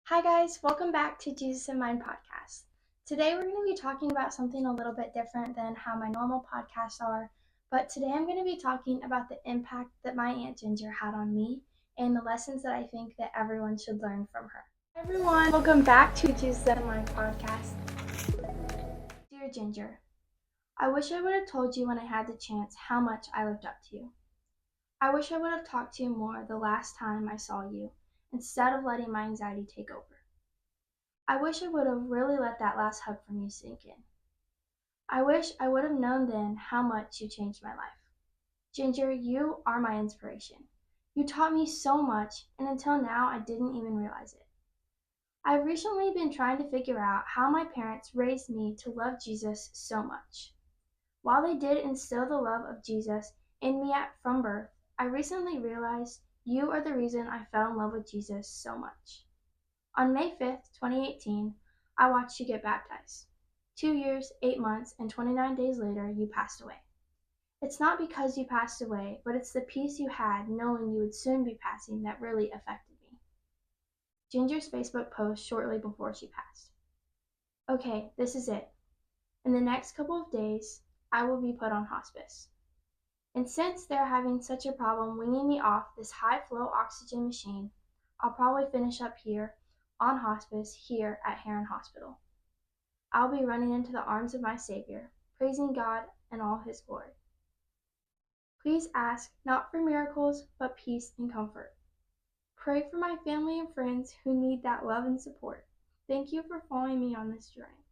Hi guys, welcome back to Jesus in Mind podcast. Today we're going to be talking about something a little bit different than how my normal podcasts are, but today I'm going to be talking about the impact that my Aunt Ginger had on me and the lessons that I think that everyone should learn from her. Hi everyone, welcome back to Jesus in Mind podcast. Dear Ginger, I wish I would have told you when I had the chance how much I looked up to you. I wish I would have talked to you more the last time I saw you, instead of letting my anxiety take over. I wish I would have really let that last hug from you sink in. I wish I would have known then how much you changed my life. Ginger, you are my inspiration. You taught me so much, and until now I didn't even realize it. I've recently been trying to figure out how my parents raised me to love Jesus so much. While they did instill the love of Jesus in me from birth, I recently realized you are the reason I fell in love with Jesus so much. On May 5th, 2018, I watched you get baptized. 2 years, 8 months, and 29 days later, you passed away. It's not because you passed away, but it's the peace you had knowing you would soon be passing that really affected me. Ginger's Facebook post shortly before she passed. Okay, this is it. In the next couple of days, I will be put on hospice. And since they're having such a problem weaning me off this high-flow oxygen machine, I'll probably finish up here on hospice here at Heron Hospital. I'll be running into the arms of my Savior, praising God and all His glory. Please ask not for miracles, but peace and comfort. Pray for my family and friends who need that love and support. Thank you for following me on this journey.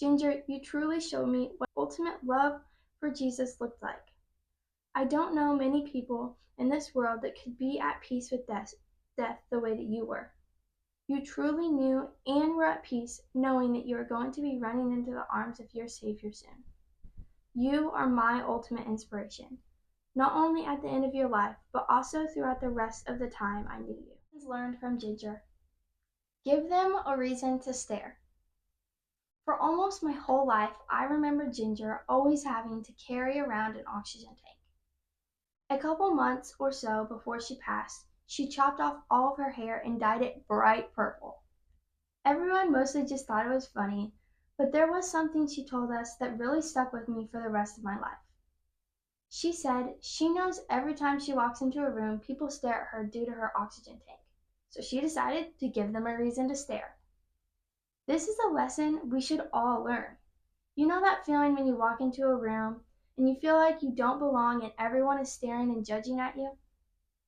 Ginger, you truly showed me what ultimate love for Jesus looked like. I don't know many people in this world that could be at peace with death the way that you were. You truly knew and were at peace knowing that you were going to be running into the arms of your Savior soon. You are my ultimate inspiration, not only at the end of your life, but also throughout the rest of the time I knew you. Learned from Ginger. Give them a reason to stare. For almost my whole life, I remember Ginger always having to carry around an oxygen tank. A couple months or so before she passed, she chopped off all of her hair and dyed it bright purple. Everyone mostly just thought it was funny, but there was something she told us that really stuck with me for the rest of my life. She said she knows every time she walks into a room, people stare at her due to her oxygen tank, so she decided to give them a reason to stare. This is a lesson we should all learn. You know that feeling when you walk into a room and you feel like you don't belong and everyone is staring and judging at you?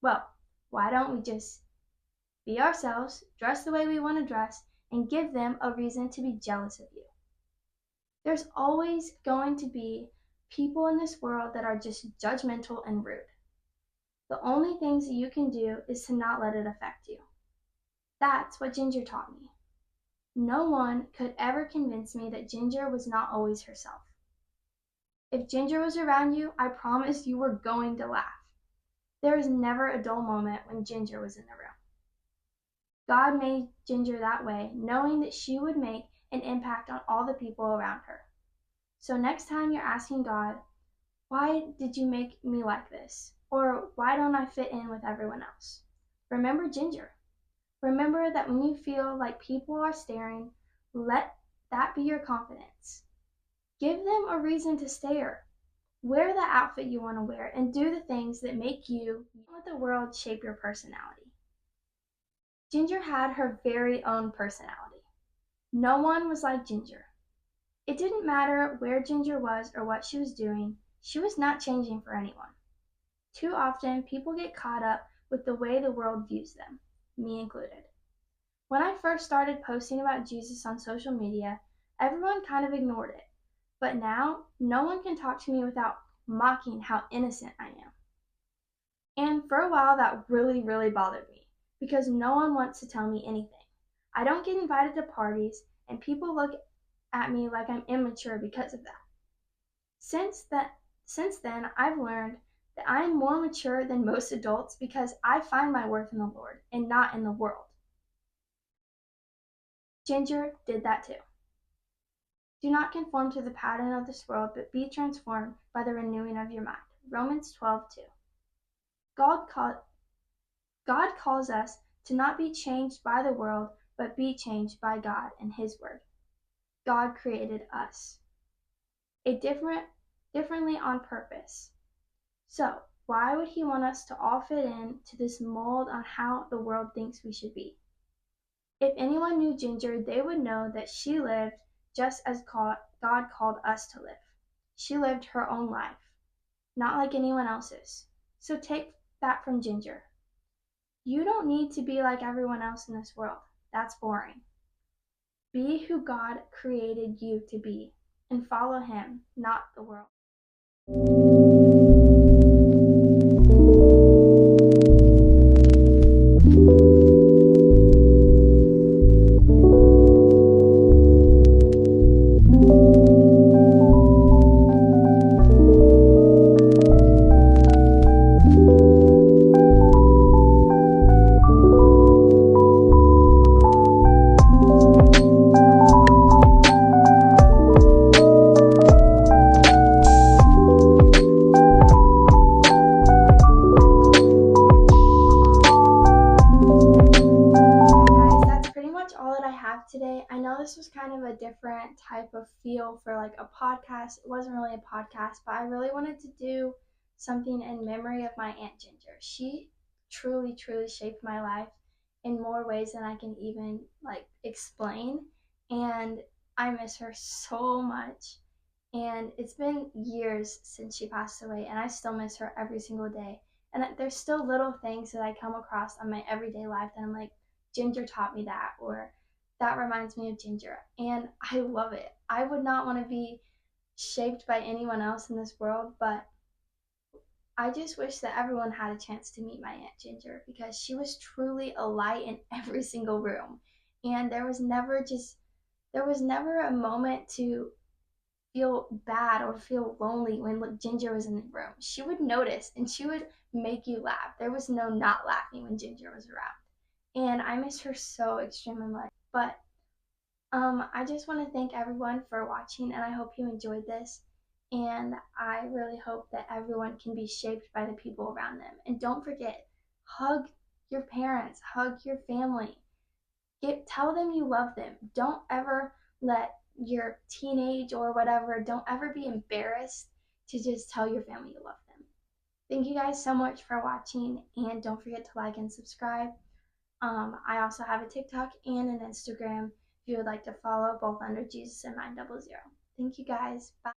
Well, why don't we just be ourselves, dress the way we want to dress, and give them a reason to be jealous of you? There's always going to be people in this world that are just judgmental and rude. The only things that you can do is to not let it affect you. That's what Ginger taught me. No one could ever convince me that Ginger was not always herself. If Ginger was around you, I promise you were going to laugh. There was never a dull moment when Ginger was in the room. God made Ginger that way, knowing that she would make an impact on all the people around her. So next time you're asking God, why did you make me like this? Or why don't I fit in with everyone else? Remember Ginger. Remember that when you feel like people are staring, let that be your confidence. Give them a reason to stare. Wear the outfit you want to wear and do the things that make you. Let the world shape your personality. Ginger had her very own personality. No one was like Ginger. It didn't matter where Ginger was or what she was doing, she was not changing for anyone. Too often, people get caught up with the way the world views them, me included. When I first started posting about Jesus on social media, everyone kind of ignored it. But now, no one can talk to me without mocking how innocent I am. And for a while, that really, really bothered me because no one wants to tell me anything. I don't get invited to parties, and people look at me like I'm immature because of that. Since then, I've learned that I am more mature than most adults because I find my worth in the Lord and not in the world. Ginger did that too. Do not conform to the pattern of this world, but be transformed by the renewing of your mind. Romans 12:2. God calls us to not be changed by the world, but be changed by God and His Word. God created us differently on purpose. So, why would He want us to all fit in to this mold on how the world thinks we should be? If anyone knew Ginger, they would know that she lived just as God called us to live. She lived her own life, not like anyone else's. So take that from Ginger. You don't need to be like everyone else in this world. That's boring. Be who God created you to be and follow Him, not the world. All that I have today. I know this was kind of a different type of feel for like a podcast. It wasn't really a podcast, but I really wanted to do something in memory of my Aunt Ginger. She truly, truly shaped my life in more ways than I can even like explain. And I miss her so much. And it's been years since she passed away, and I still miss her every single day. And there's still little things that I come across on my everyday life that I'm like, Ginger taught me that, or that reminds me of Ginger. And I love it. I would not want to be shaped by anyone else in this world, but I just wish that everyone had a chance to meet my Aunt Ginger, because she was truly a light in every single room. And there was never a moment to feel bad or feel lonely when Ginger was in the room. She would notice and she would make you laugh. There was no not laughing when Ginger was around. And I miss her so extremely much. But I just want to thank everyone for watching, and I hope you enjoyed this. And I really hope that everyone can be shaped by the people around them. And don't forget, hug your parents, hug your family. Tell them you love them. Don't ever let your teenage or whatever, don't ever be embarrassed to just tell your family you love them. Thank you guys so much for watching, and don't forget to like and subscribe. I also have a TikTok and an Instagram if you would like to follow, both under Jesus and 900. Thank you guys. Bye.